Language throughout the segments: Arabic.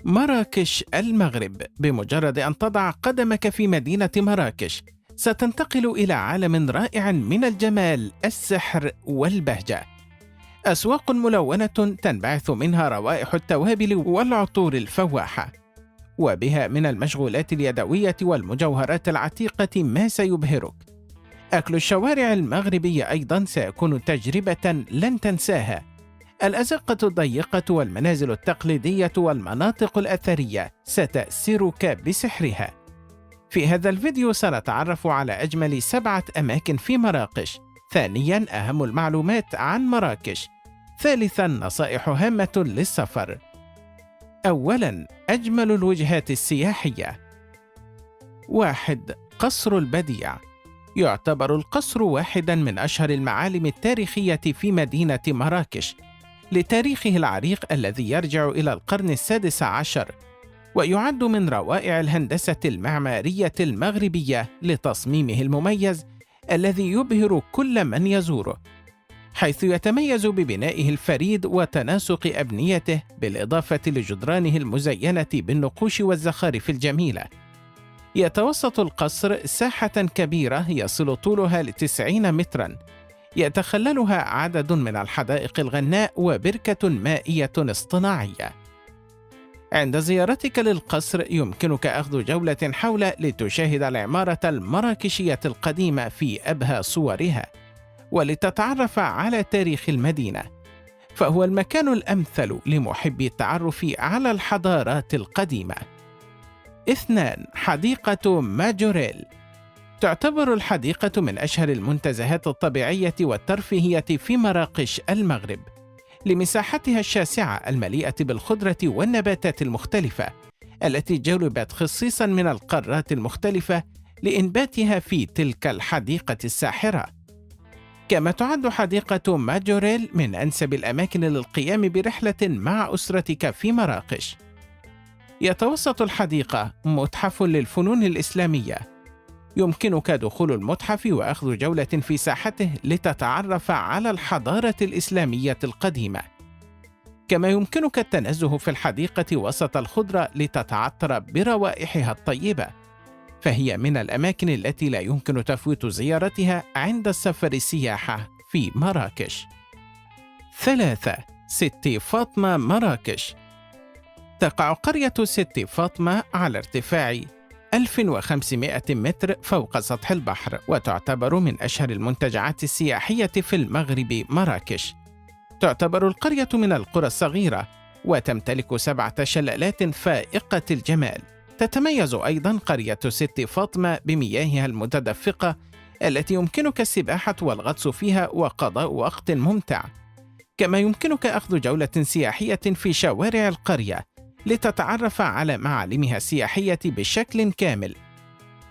مراكش المغرب. بمجرد أن تضع قدمك في مدينة مراكش ستنتقل إلى عالم رائع من الجمال، السحر والبهجة. أسواق ملونة تنبعث منها روائح التوابل والعطور الفواحة، وبها من المشغولات اليدوية والمجوهرات العتيقة ما سيبهرك. أكل الشوارع المغربية أيضا سيكون تجربة لن تنساها. الأزقة الضيقة والمنازل التقليدية والمناطق الأثرية ستأسرك بسحرها. في هذا الفيديو سنتعرف على أجمل 7 أماكن في مراكش. ثانياً، أهم المعلومات عن مراكش. ثالثاً، نصائح هامة للسفر. أولاً، أجمل الوجهات السياحية. 1. قصر البديع. يعتبر القصر واحداً من أشهر المعالم التاريخية في مدينة مراكش، لتاريخه العريق الذي يرجع إلى القرن السادس عشر، ويعد من روائع الهندسة المعمارية المغربية لتصميمه المميز الذي يبهر كل من يزوره، حيث يتميز ببنائه الفريد وتناسق أبنيته بالإضافة لجدرانه المزينة بالنقوش والزخارف الجميلة. يتوسط القصر ساحة كبيرة يصل طولها ل90 متراً، يتخللها عدد من الحدائق الغناء وبركة مائية اصطناعية. عند زيارتك للقصر يمكنك أخذ جولة حوله لتشاهد العمارة المراكشية القديمة في أبهى صورها، ولتتعرف على تاريخ المدينة، فهو المكان الأمثل لمحبي التعرف على الحضارات القديمة. 2. حديقة ماجوريل. تعتبر الحديقة من أشهر المنتزهات الطبيعية والترفيهية في مراكش المغرب، لمساحتها الشاسعة المليئة بالخضرة والنباتات المختلفة التي جلبت خصيصاً من القارات المختلفة لإنباتها في تلك الحديقة الساحرة. كما تعد حديقة ماجوريل من أنسب الأماكن للقيام برحلة مع أسرتك في مراكش. يتوسط الحديقة متحف للفنون الإسلامية. يمكنك دخول المتحف وأخذ جولة في ساحته لتتعرف على الحضارة الإسلامية القديمة. كما يمكنك التنزه في الحديقة وسط الخضرة لتتعطر بروائحها الطيبة، فهي من الأماكن التي لا يمكن تفويت زيارتها عند السفر السياحة في مراكش. 3. ست فاطمة مراكش. تقع قرية ست فاطمة على ارتفاع 1500 متر فوق سطح البحر، وتعتبر من أشهر المنتجعات السياحية في المغرب مراكش. تعتبر القرية من القرى الصغيرة، وتمتلك 7 شلالات فائقة الجمال. تتميز أيضاً قرية ست فاطمة بمياهها المتدفقة التي يمكنك السباحة والغطس فيها وقضاء وقت ممتع. كما يمكنك أخذ جولة سياحية في شوارع القرية لتتعرف على معالمها السياحية بشكل كامل.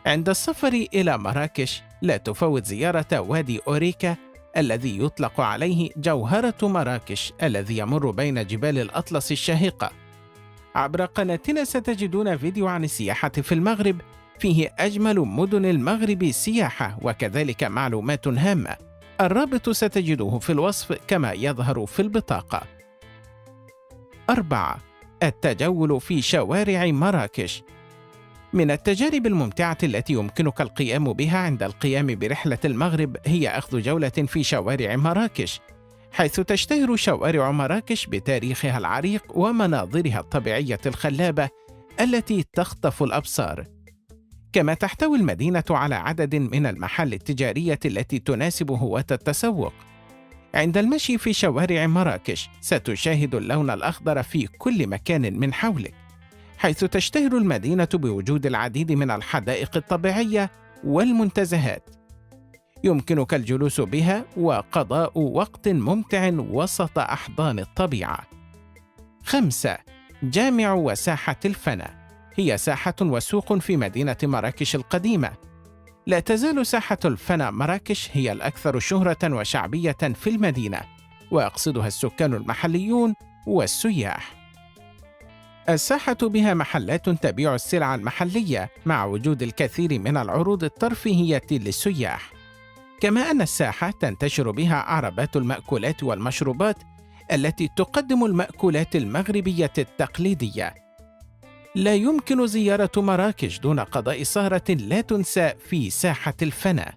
عند السفر إلى مراكش لا تفوت زيارة وادي أوريكا الذي يطلق عليه جوهرة مراكش، الذي يمر بين جبال الأطلس الشاهقة. عبر قناتنا ستجدون فيديو عن السياحة في المغرب فيه أجمل مدن المغرب سياحة، وكذلك معلومات هامة. الرابط ستجده في الوصف كما يظهر في البطاقة. 4. التجول في شوارع مراكش. من التجارب الممتعة التي يمكنك القيام بها عند القيام برحلة المغرب هي أخذ جولة في شوارع مراكش، حيث تشتهر شوارع مراكش بتاريخها العريق ومناظرها الطبيعية الخلابة التي تخطف الأبصار. كما تحتوي المدينة على عدد من المحال التجارية التي تناسب هواة التسوق. عند المشي في شوارع مراكش ستشاهد اللون الأخضر في كل مكان من حولك، حيث تشتهر المدينة بوجود العديد من الحدائق الطبيعية والمنتزهات. يمكنك الجلوس بها وقضاء وقت ممتع وسط أحضان الطبيعة. 5. جامع وساحة الفنا. هي ساحة وسوق في مدينة مراكش القديمة. لا تزال ساحة الفنا مراكش هي الأكثر شهرة وشعبية في المدينة، ويقصدها السكان المحليون والسياح. الساحة بها محلات تبيع السلع المحلية مع وجود الكثير من العروض الترفيهية للسياح. كما أن الساحة تنتشر بها عربات المأكولات والمشروبات التي تقدم المأكولات المغربية التقليدية. لا يمكن زيارة مراكش دون قضاء سهرة لا تنسى في ساحة الفنا.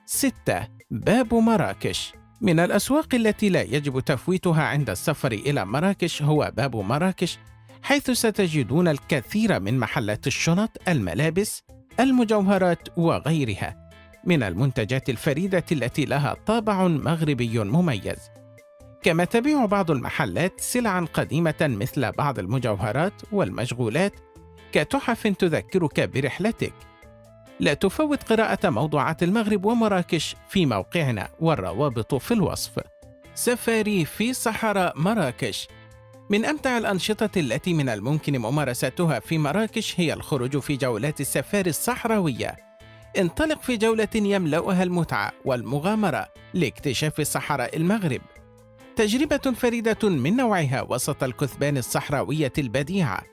6. باب مراكش. من الأسواق التي لا يجب تفويتها عند السفر إلى مراكش هو باب مراكش، حيث ستجدون الكثير من محلات الشنط، الملابس، المجوهرات وغيرها من المنتجات الفريدة التي لها طابع مغربي مميز. كما تبيع بعض المحلات سلعا قديمة مثل بعض المجوهرات والمشغولات كتحف تذكرك برحلتك. لا تفوت قراءة موضوعات المغرب ومراكش في موقعنا، والروابط في الوصف. سفاري في صحراء مراكش. من أمتع الأنشطة التي من الممكن ممارستها في مراكش هي الخروج في جولات السفاري الصحراوية. انطلق في جولة يملأها المتعة والمغامرة لاكتشاف صحراء المغرب، تجربة فريدة من نوعها وسط الكثبان الصحراوية البديعة.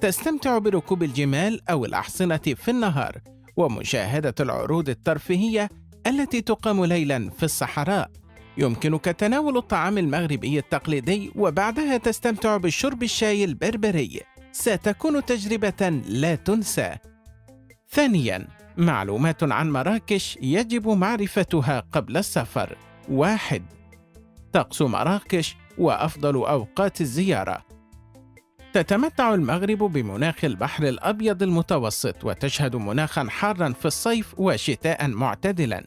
تستمتع بركوب الجمال أو الأحصنة في النهار ومشاهدة العروض الترفيهية التي تقام ليلاً في الصحراء. يمكنك تناول الطعام المغربي التقليدي وبعدها تستمتع بشرب الشاي البربري. ستكون تجربة لا تنسى. ثانياً، معلومات عن مراكش يجب معرفتها قبل السفر. 1. طقس مراكش وأفضل أوقات الزيارة. تتمتع المغرب بمناخ البحر الأبيض المتوسط، وتشهد مناخاً حاراً في الصيف وشتاء معتدلاً.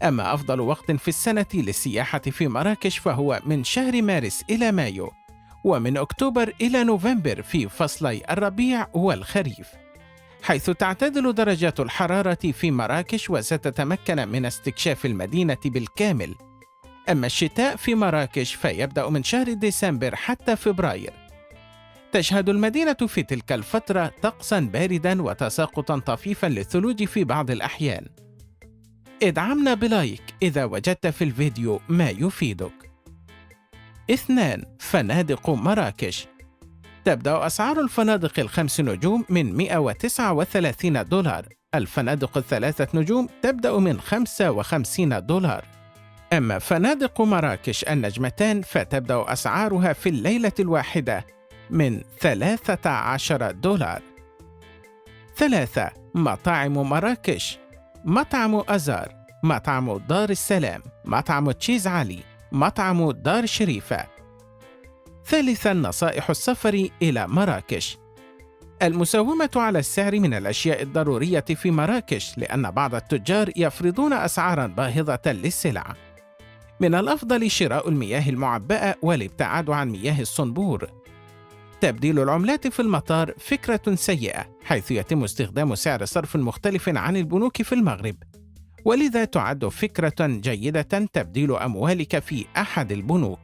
أما أفضل وقت في السنة للسياحة في مراكش فهو من شهر مارس إلى مايو، ومن أكتوبر إلى نوفمبر في فصلي الربيع والخريف، حيث تعتدل درجات الحرارة في مراكش وستتمكن من استكشاف المدينة بالكامل. أما الشتاء في مراكش فيبدأ من شهر ديسمبر حتى فبراير. تشهد المدينة في تلك الفترة طقساً بارداً وتساقطاً طفيفاً للثلوج في بعض الأحيان. ادعمنا بلايك إذا وجدت في الفيديو ما يفيدك. 2. فنادق مراكش. تبدأ أسعار الفنادق ال5 نجوم من $139. الفنادق ال3 نجوم تبدأ من $55. أما فنادق مراكش النجمتان فتبدأ أسعارها في الليلة الواحدة من $13. 3. مطاعم مراكش. مطعم أزار، مطعم دار السلام، مطعم تشيز علي، مطعم دار شريفة. 4. نصائح السفر إلى مراكش. المساومة على السعر من الأشياء الضرورية في مراكش، لأن بعض التجار يفرضون أسعاراً باهظة للسلع. من الأفضل شراء المياه المعبأة والابتعاد عن مياه الصنبور. تبديل العملات في المطار فكرة سيئة، حيث يتم استخدام سعر صرف مختلف عن البنوك في المغرب، ولذا تعد فكرة جيدة تبديل أموالك في أحد البنوك.